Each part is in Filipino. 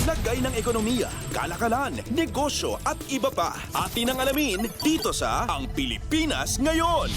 Lagay ng ekonomiya, kalakalan, negosyo at iba pa. Atin ang alamin dito sa Ang Pilipinas Ngayon.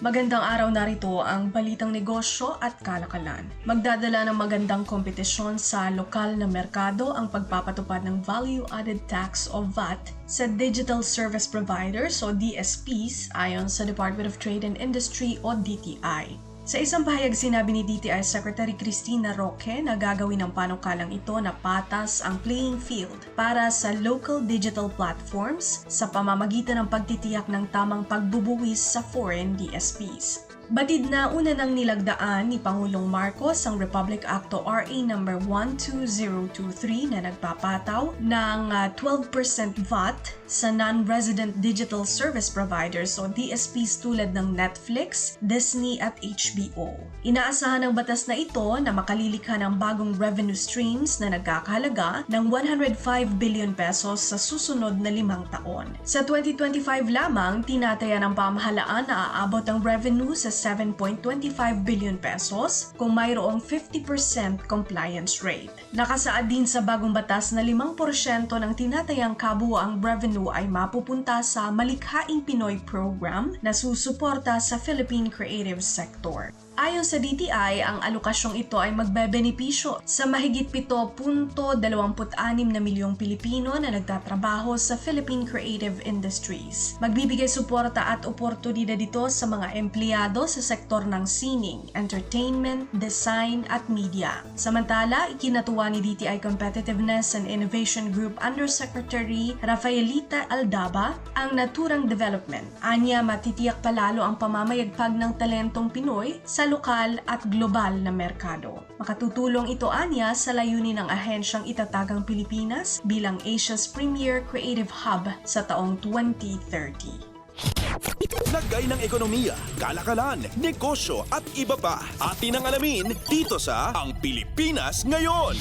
Magandang araw, narito ang balitang negosyo at kalakalan. Magdadala ng magandang kompetisyon sa lokal na merkado ang pagpapatupad ng Value Added Tax o VAT sa Digital Service Providers o DSPs ayon sa Department of Trade and Industry o DTI. Sa isang pahayag, sinabi ni DTI Secretary Cristina Roque na gagawin ng panukalang ito na patas ang playing field para sa local digital platforms sa pamamagitan ng pagtitiyak ng tamang pagbubuwis sa foreign DSPs. Batid na una nang nilagdaan ni Pangulong Marcos ang Republic Act o RA No. 12023 na nagpapataw ng 12% VAT sa non-resident digital service providers o DSPs tulad ng Netflix, Disney at HBO. Inaasahan ng batas na ito na makalilikha ng bagong revenue streams na nagkakahalaga ng 105 billion pesos sa susunod na 5 taon. Sa 2025 lamang, tinataya ng pamahalaan na aabot ang revenue sa 7.25 billion pesos kung mayroong 50% compliance rate. Nakasaad din sa bagong batas na 5% ng tinatayang kabuuang revenue ay mapupunta sa Malikhaing Pinoy program na susuporta sa Philippine creative sector. Ayon sa DTI, ang alokasyong ito ay magbebenepisyo sa mahigit 7.26 na milyong Pilipino na nagtatrabaho sa Philippine creative industries. Magbibigay suporta at oportunidad dito sa mga empleyado sa sektor ng sining, entertainment, design at media. Samantala, ikinatuwa ni DTI Competitiveness and Innovation Group Undersecretary Rafaelita Aldaba ang naturang development. Anya, matitiyak palalo ang pamamayagpag ng talentong Pinoy sa lokal at global na merkado. Makatutulong ito anya sa layunin ng ahensyang itatagang Pilipinas bilang Asia's premier creative hub sa taong 2030. Lagay ng ekonomiya, kalakalan, negosyo at iba pa. Atin ang alamin dito sa Ang Pilipinas Ngayon.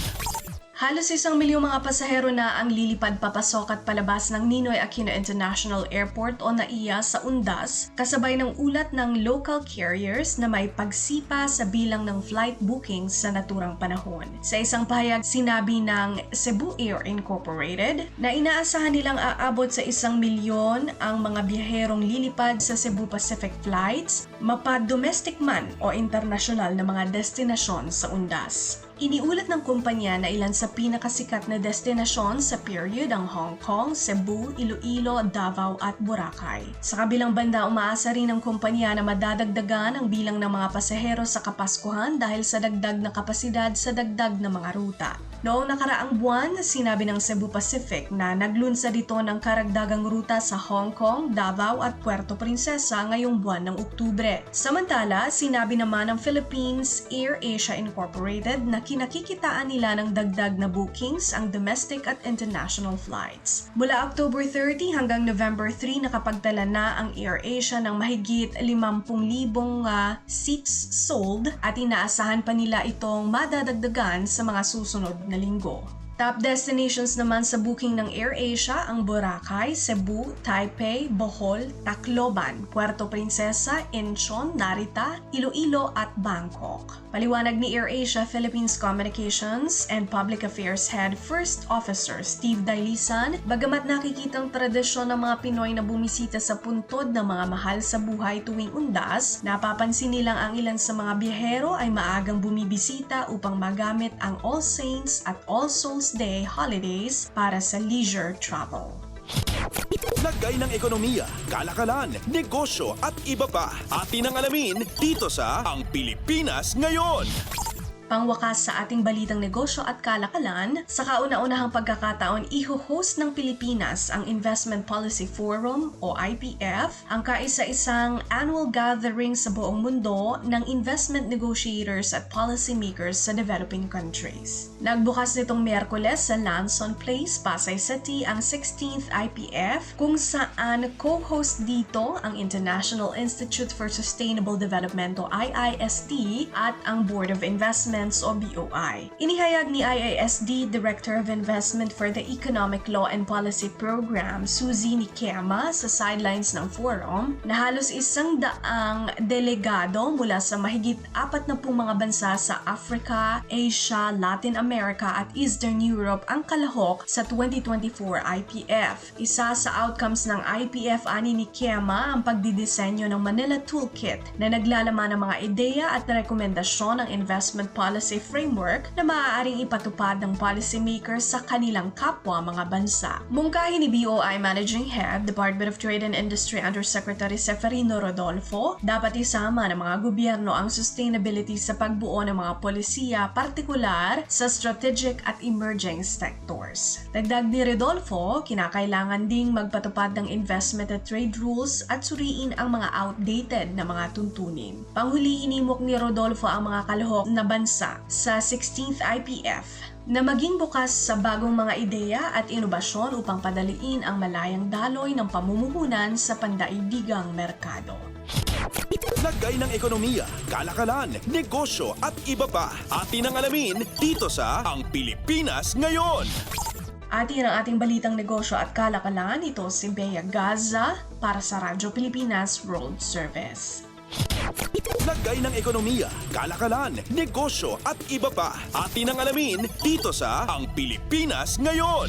Halos 1 milyong mga pasahero na ang lilipad papasok at palabas ng Ninoy Aquino International Airport o NAIA sa Undas, kasabay ng ulat ng local carriers na may pagsipa sa bilang ng flight bookings sa naturang panahon. Sa isang pahayag, sinabi ng Cebu Air Incorporated na inaasahan nilang aabot sa 1 milyon ang mga biyaherong lilipad sa Cebu Pacific flights, mapa-domestic man o internasyonal na mga destinasyon sa Undas. Iniulat ng kumpanya na ilan sa pinakasikat na destinasyon sa period ang Hong Kong, Cebu, Iloilo, Davao at Boracay. Sa kabilang banda, umaasa rin ng kumpanya na madadagdagan ang bilang ng mga pasahero sa Kapaskuhan dahil sa dagdag na kapasidad sa dagdag na mga ruta. Noong nakaraang buwan, sinabi ng Cebu Pacific na naglunsad ito ng karagdagang ruta sa Hong Kong, Davao at Puerto Princesa ngayong buwan ng Oktubre. Samantala, sinabi naman ng Philippines Air Asia Incorporated na kinakikitaan nila ng dagdag na bookings ang domestic at international flights. Mula October 30 hanggang November 3, nakapagtala na ang Air Asia ng mahigit 50,000 seats sold at inaasahan pa nila itong madadagdagan sa mga susunod na linggo. Top destinations naman sa booking ng AirAsia ang Boracay, Cebu, Taipei, Bohol, Tacloban, Puerto Princesa, Incheon, Narita, Iloilo at Bangkok. Paliwanag ni AirAsia Philippines Communications and Public Affairs Head First Officer Steve Dailisan, bagamat nakikitang tradisyon ng mga Pinoy na bumisita sa puntod ng mga mahal sa buhay tuwing Undas, napapansin nilang ang ilan sa mga biyahero ay maagang bumibisita upang magamit ang All Saints at All Souls Day holidays para sa leisure travel. Lagay ng ekonomiya, kalakalan, negosyo at iba pa. Atin ang alamin dito sa Ang Pilipinas Ngayon. Pangwakas sa ating balitang negosyo at kalakalan, sa kauna-unahang pagkakataon, iho-host ng Pilipinas ang Investment Policy Forum o IPF, ang kaisa-isang annual gathering sa buong mundo ng investment negotiators at policymakers sa developing countries. Nagbukas nitong Miyerkules sa Lanson Place, Pasay City ang 16th IPF kung saan co-host dito ang International Institute for Sustainable Development o IISD at ang Board of Investment o BOI. Inihayag ni IISD Director of Investment for the Economic Law and Policy Program, Suzy Nikema, sa sidelines ng forum na halos 100 delegado mula sa mahigit 40 mga bansa sa Africa, Asia, Latin America at Eastern Europe ang kalahok sa 2024 IPF. Isa sa outcomes ng IPF ani ni Kiema ang pagdidisenyo ng Manila Toolkit na naglalaman ng mga ideya at rekomendasyon ng investment policy framework na maaaring ipatupad ng policymakers sa kanilang kapwa mga bansa. Mungkahi ni BOI Managing Head, Department of Trade and Industry Undersecretary Seferino Rodolfo, dapat isama ng mga gobyerno ang sustainability sa pagbuo ng mga polisiya, partikular sa strategic at emerging sectors. Dagdag ni Rodolfo, kinakailangan ding magpatupad ng investment at trade rules at suriin ang mga outdated na mga tuntunin. Panghuli, inimok ni Rodolfo ang mga kalahok na bansa sa 16th IPF na maging bukas sa bagong mga ideya at inobasyon upang padaliin ang malayang daloy ng pamumuhunan sa pandaigdigang merkado. Lagay ng ekonomiya, kalakalan, negosyo at iba pa. Atin ang alamin dito sa Ang Pilipinas Ngayon. Atin ang ating balitang negosyo at kalakalan. Ito si Bea Gaza para sa Radyo Pilipinas World Service. Lagay ng ekonomiya, kalakalan, negosyo at iba pa. Atin ang alamin dito sa Ang Pilipinas Ngayon.